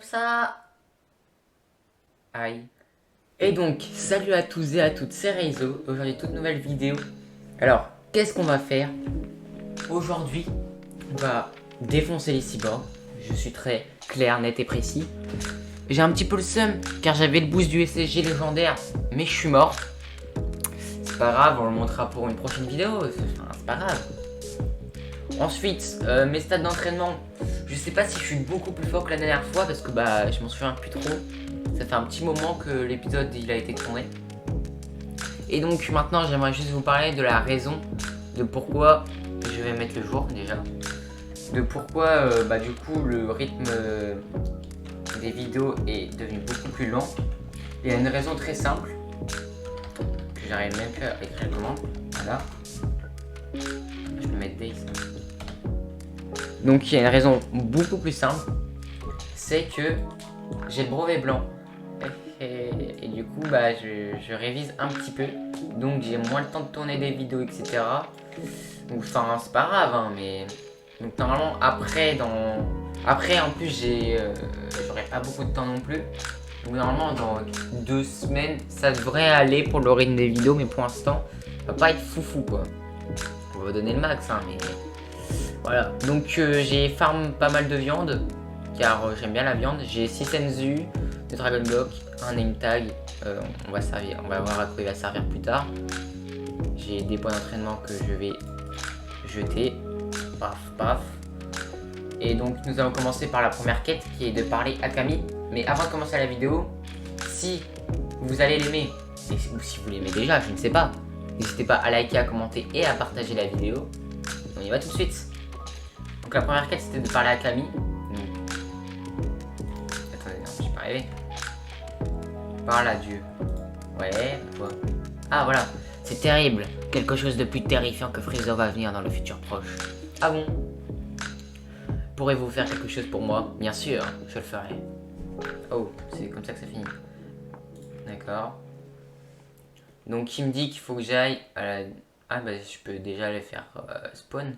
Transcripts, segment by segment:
ça. Aïe. Et donc, salut à tous et à toutes, c'est Reizo. Aujourd'hui, toute nouvelle vidéo. Alors, qu'est-ce qu'on va faire? Aujourd'hui, on va défoncer les cyborgs. Je suis très clair, net et précis. J'ai un petit peu le seum, car j'avais le boost du SSG légendaire, mais je suis mort. C'est pas grave, on le montrera pour une prochaine vidéo. C'est pas grave. Ensuite, mes stats d'entraînement. Je sais pas si je suis beaucoup plus fort que la dernière fois, parce que bah, je m'en souviens plus trop. Ça fait un petit moment que l'épisode il a été tourné. Et donc maintenant j'aimerais juste vous parler de la raison de pourquoi je vais mettre le jour déjà. De pourquoi du coup le rythme des vidéos est devenu beaucoup plus lent. Il y a une raison très simple. Que j'arrive même plus à écrire comment. Voilà. Je peux mettre Days. Donc il y a une raison beaucoup plus simple. C'est que j'ai le brevet blanc. Et du coup bah je révise un petit peu, donc j'ai moins le temps de tourner des vidéos, etc. Enfin c'est pas grave hein, mais donc normalement après en plus j'aurai pas beaucoup de temps non plus, donc normalement dans 2 semaines ça devrait aller pour le rythme des vidéos, mais pour l'instant ça va pas être foufou quoi. On va donner le max hein, mais voilà. Donc j'ai farm pas mal de viande car j'aime bien la viande. J'ai 6 Senzu de Dragon Block, un name tag, on va voir à quoi il va servir plus tard. J'ai des points d'entraînement que je vais jeter, paf paf. Et donc nous allons commencer par la première quête qui est de parler à Camille. Mais avant de commencer la vidéo, si vous allez l'aimer, ou si vous l'aimez déjà, je ne sais pas, n'hésitez pas à liker, à commenter et à partager la vidéo. On y va tout de suite. Donc la première quête c'était de parler à Camille. Attendez, non, j'ai pas rêvé. Parle à Dieu. Ouais, quoi? Ah voilà, c'est terrible. Quelque chose de plus terrifiant que Freezer va venir dans le futur proche. Ah bon? Pourrez-vous faire quelque chose pour moi? Bien sûr, je le ferai. Oh, c'est comme ça que ça finit. D'accord. Donc il me dit qu'il faut que j'aille à la... Ah bah je peux déjà aller faire spawn.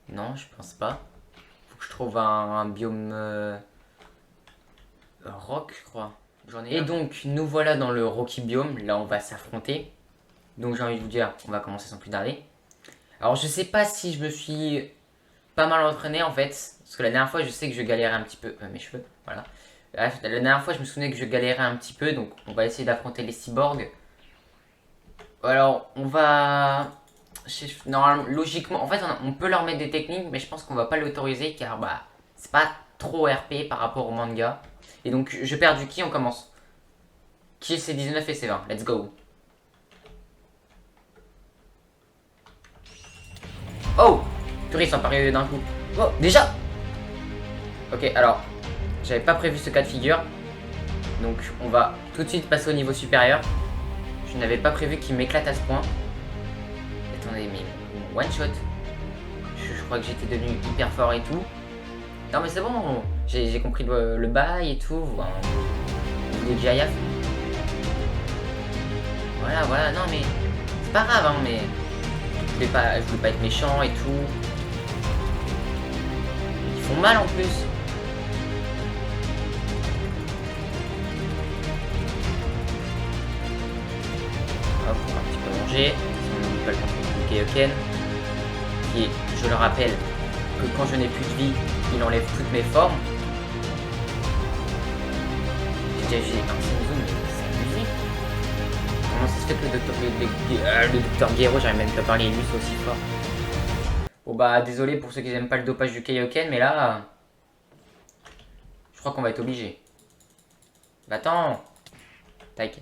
Non, je pense pas. Faut que je trouve un biome... rock, je crois. Et donc, nous voilà dans le Rocky Biome. Là, on va s'affronter. Donc, j'ai envie de vous dire, on va commencer sans plus tarder. Alors, je sais pas si je me suis pas mal entraîné en fait. Parce que la dernière fois, je sais que je galérais un petit peu. Mes cheveux, voilà. La dernière fois, je me souvenais que je galérais un petit peu. Donc, on va essayer d'affronter les cyborgs. Alors, on va. Normalement, logiquement, en fait, on peut leur mettre des techniques, mais je pense qu'on va pas l'autoriser car bah, c'est pas trop RP par rapport au manga. Et donc je perds du ki, on commence. Qui c'est 19 et c'est 20, let's go. Oh, purée, ils sont apparus d'un coup. Oh, déjà. Ok, alors, j'avais pas prévu ce cas de figure. Donc on va tout de suite passer au niveau supérieur. Je n'avais pas prévu qu'il m'éclate à ce point. Attendez, mais one shot. Je crois que j'étais devenu hyper fort et tout. Non mais c'est bon, j'ai compris le bail et tout. Les Jayaf. Voilà, non mais c'est pas grave hein, mais je voulais pas être méchant et tout. Ils font mal en plus. Hop, on va un petit peu manger. On n'oublie pas le contrôle du Kaioken. Qui est, je le rappelle, que quand je n'ai plus de vie, il enlève toutes mes formes. J'ai déjà un Senzu, mais c'est abusé. Comment ça se fait que le docteur Gero, j'arrive même pas à parler lui, c'est aussi fort. Bon bah désolé pour ceux qui n'aiment pas le dopage du Kaioken, mais là, je crois qu'on va être obligé. Bah attends. Tac.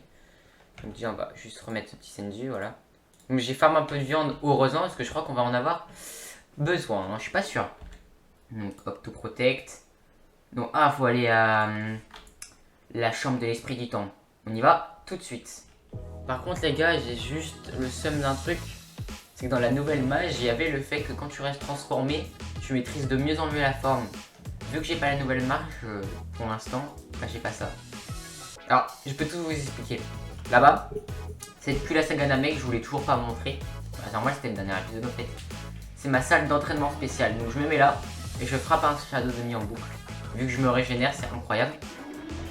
Donc déjà on va juste remettre ce petit Senzu, voilà. Donc j'ai farmé un peu de viande heureusement parce que je crois qu'on va en avoir besoin, hein, je suis pas sûr. Donc Octoprotect. Donc faut aller à la chambre de l'esprit du temps. On y va tout de suite. Par contre les gars, j'ai juste le seum d'un truc. C'est que dans la nouvelle mage, il y avait le fait que quand tu restes transformé, tu maîtrises de mieux en mieux la forme. Vu que j'ai pas la nouvelle mage pour l'instant, bah j'ai pas ça. Alors, je peux tout vous expliquer. Là-bas, c'est depuis la saga Namek que je voulais toujours pas montrer. Normal, c'était le dernier épisode en fait. C'est ma salle d'entraînement spéciale. Donc je me mets là et je frappe un shadow demi en boucle. vu que je me régénère, c'est incroyable.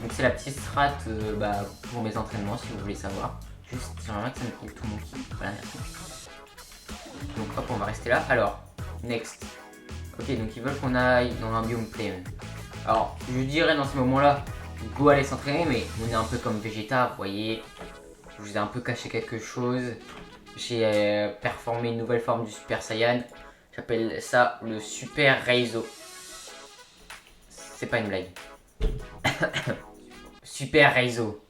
Donc c'est la petite strat pour mes entraînements si vous voulez savoir. Juste, j'aimerais que ça me coule tout mon ki. Voilà, merci. Donc hop, on va rester là. Alors, next. Ok, donc ils veulent qu'on aille dans un biome play. Alors, je dirais dans ce moment-là, go aller s'entraîner, mais on est un peu comme Vegeta, vous voyez. Je vous ai un peu caché quelque chose. J'ai performé une nouvelle forme du Super Saiyan. J'appelle ça le Super Reizo. C'est pas une blague. Super Reizo.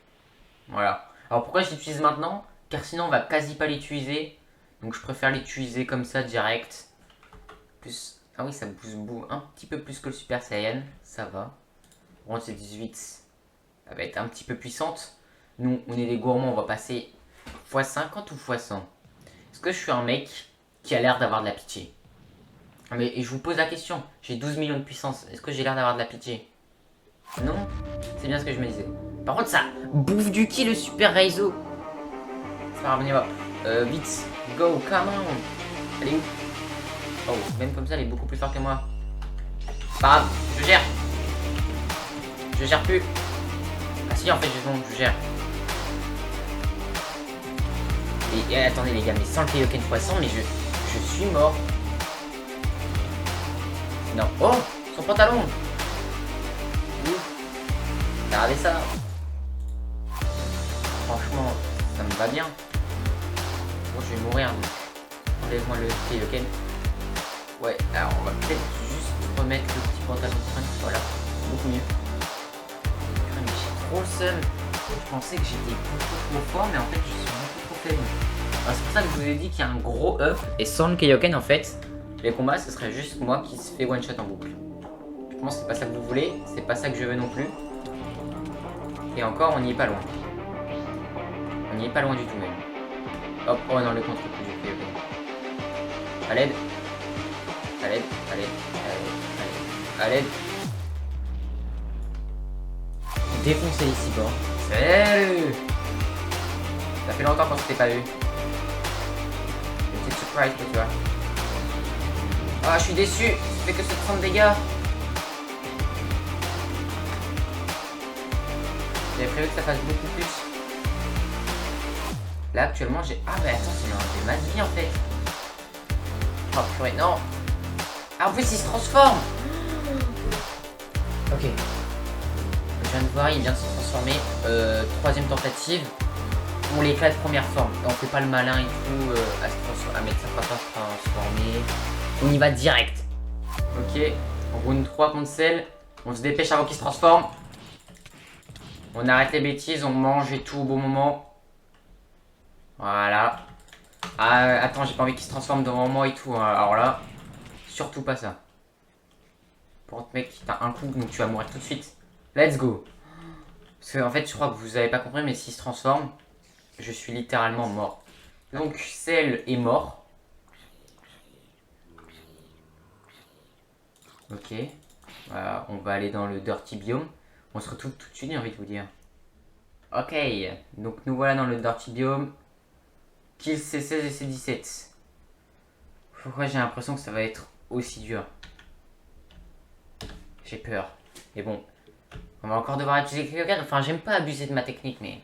Voilà. Alors pourquoi je l'utilise maintenant? Car sinon on va quasi pas l'utiliser. Donc je préfère l'utiliser comme ça direct. Plus... Ah oui, ça booste un petit peu plus que le Super Saiyan. Ça va. Bon, c'est 18. Elle va être un petit peu puissante. Nous, on est des gourmands, on va passer x50 ou x100. Est-ce que je suis un mec qui a l'air d'avoir de la pitié? Mais je vous pose la question, j'ai 12 millions de puissance, est-ce que j'ai l'air d'avoir de la pitié? Non? C'est bien ce que je me disais. Par contre, ça bouffe du ki le Super Reizo. Ça va revenir. Vite, go, come on. Elle est où? Oh, même comme ça, elle est beaucoup plus forte que moi. Pas grave, je gère. Je gère plus. Ah si, en fait, je gère. Et attendez les gars, mais sans le Kaioken x100, mais je suis mort. Non. Oh, son pantalon. Regardez ça. Franchement, ça me va bien. Bon, je vais mourir. Enlève-moi le Kaioken. Ouais, alors on va peut-être juste remettre le petit pantalon de train. Voilà, beaucoup mieux. Mais j'ai trop le seum. Je pensais que j'étais beaucoup trop fort, mais en fait, je suis beaucoup trop faible. C'est pour ça que je vous ai dit qu'il y a un gros up. Et sans le Kaioken, en fait, les combats, ce serait juste moi qui se fait one shot en boucle. Je pense que c'est pas ça que vous voulez, c'est pas ça que je veux non plus. Et encore, on n'y est pas loin. On n'y est pas loin du tout même. Hop, oh non, le contre-coup du Kaioken. À l'aide. À l'aide, à l'aide, à l'aide. Défoncer les cyborgs. Salut! Ça fait longtemps qu'on s'était pas vu. Une petite surprise pour toi. Ah, je suis déçu. Ça fait que 60 dégâts. J'avais prévu que ça fasse beaucoup plus. Là, actuellement, j'ai... Ah, mais attends, j'ai ma vie, en fait. Oh, purée, non. Ah, en plus, il se transforme. Ok. Je viens de voir, il vient de se transformer. Troisième tentative. On l'éclate première forme. On fait pas le malin et tout à mettre sa façon se transformer. On y va direct. Ok. On roule 3 contre celle. On se dépêche avant qu'il se transforme. On arrête les bêtises, on mange et tout au bon moment. Voilà. Ah, attends, j'ai pas envie qu'il se transforme devant moi et tout. Alors là, surtout pas ça. Pour contre, mec, t'as un coup, donc tu vas mourir tout de suite. Let's go. Parce que, en fait, je crois que vous avez pas compris, mais s'il se transforme, je suis littéralement mort. Donc, Cell est mort. Ok. Voilà, on va aller dans le Dirty Biome. On se retrouve tout de suite, j'ai envie de vous dire. Ok, donc nous voilà dans le Dirty Biome. Kill C16 et C17. Pourquoi j'ai l'impression que ça va être aussi dur? J'ai peur. Mais bon, on va encore devoir utiliser Kaioken. Enfin, j'aime pas abuser de ma technique, mais...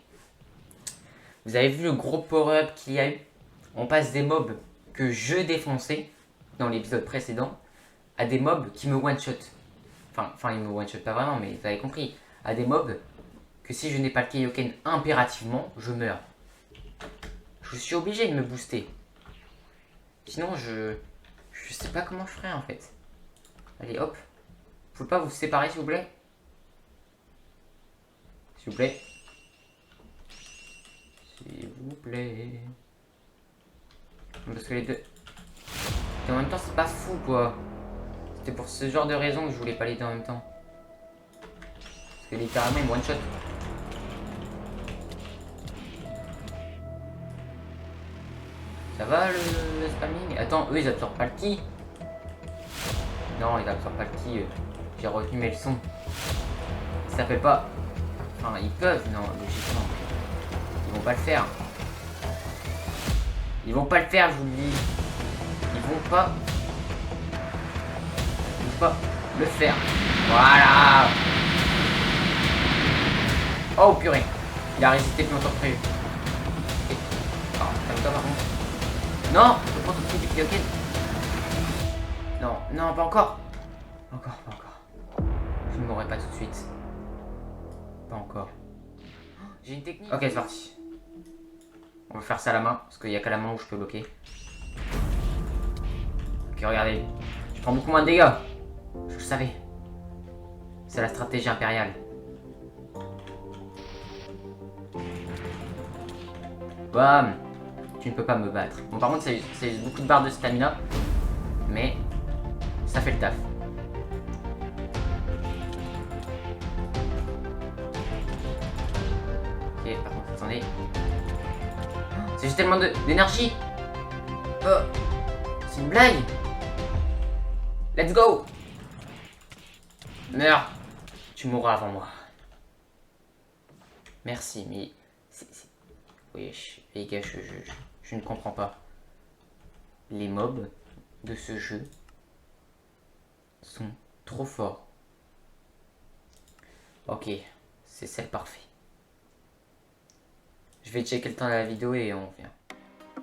Vous avez vu le gros power-up qu'il y a eu? On passe des mobs que je défonçais dans l'épisode précédent à des mobs qui me one-shot. Enfin, ils me one-shot pas vraiment, mais vous avez compris. À des mobs que si je n'ai pas le Kaioken impérativement, je meurs. Je suis obligé de me booster. Sinon, je sais pas comment je ferais en fait. Allez, hop. Vous pouvez pas vous séparer s'il vous plaît? S'il vous plaît. S'il vous plaît. Parce que les deux... Et en même temps, c'est pas fou quoi. C'était pour ce genre de raison que je voulais pas les deux en même temps. Parce que littéralement, une one shot. Ça va le spamming? Attends, eux ils absorbent pas le ki. Non, ils absorbent pas le ki. J'ai retenu mes leçons. Ça fait pas. Enfin, ils peuvent, non, logiquement. Ils vont pas le faire. Ils vont pas le faire, je vous le dis. Ils vont pas le faire. Voilà. Oh purée. Il a résisté plus longtemps que prévu. Ok. Oh, calme-toi par contre. Non, je peux prendre tout de suite du piloquet. Non, non, pas encore. Encore, pas encore. Je ne mourrai pas tout de suite. Pas encore. J'ai une technique. Ok, c'est parti. On va faire ça à la main, parce qu'il n'y a qu'à la main où je peux bloquer. Ok, regardez. Je prends beaucoup moins de dégâts. Je le savais. C'est la stratégie impériale. Bam. Tu ne peux pas me battre. Bon, par contre, c'est beaucoup de barres de stamina. Mais ça fait le taf. Ok, par contre, attendez. C'est juste tellement d'énergie. Oh, c'est une blague. Let's go. Meurs. Tu mourras avant moi. Merci, mais... Oui, les gars, je ne comprends pas. Les mobs de ce jeu sont trop forts. Ok, c'est celle parfait. Je vais checker le temps de la vidéo et on revient.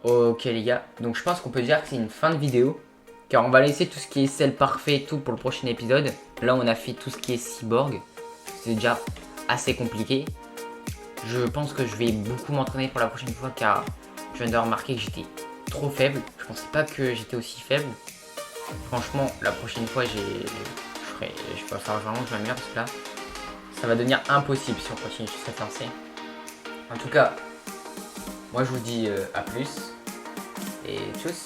Ok les gars, donc je pense qu'on peut dire que c'est une fin de vidéo. Car on va laisser tout ce qui est celle parfait et tout pour le prochain épisode. Là on a fait tout ce qui est cyborg. C'est déjà assez compliqué. Je pense que je vais beaucoup m'entraîner pour la prochaine fois car je viens de remarquer que j'étais trop faible. Je pensais pas que j'étais aussi faible. Franchement, la prochaine fois, je vais faire vraiment que je m'améliore parce que là, ça va devenir impossible si on continue sur cette lancée. En tout cas, moi je vous dis à plus et tchuss.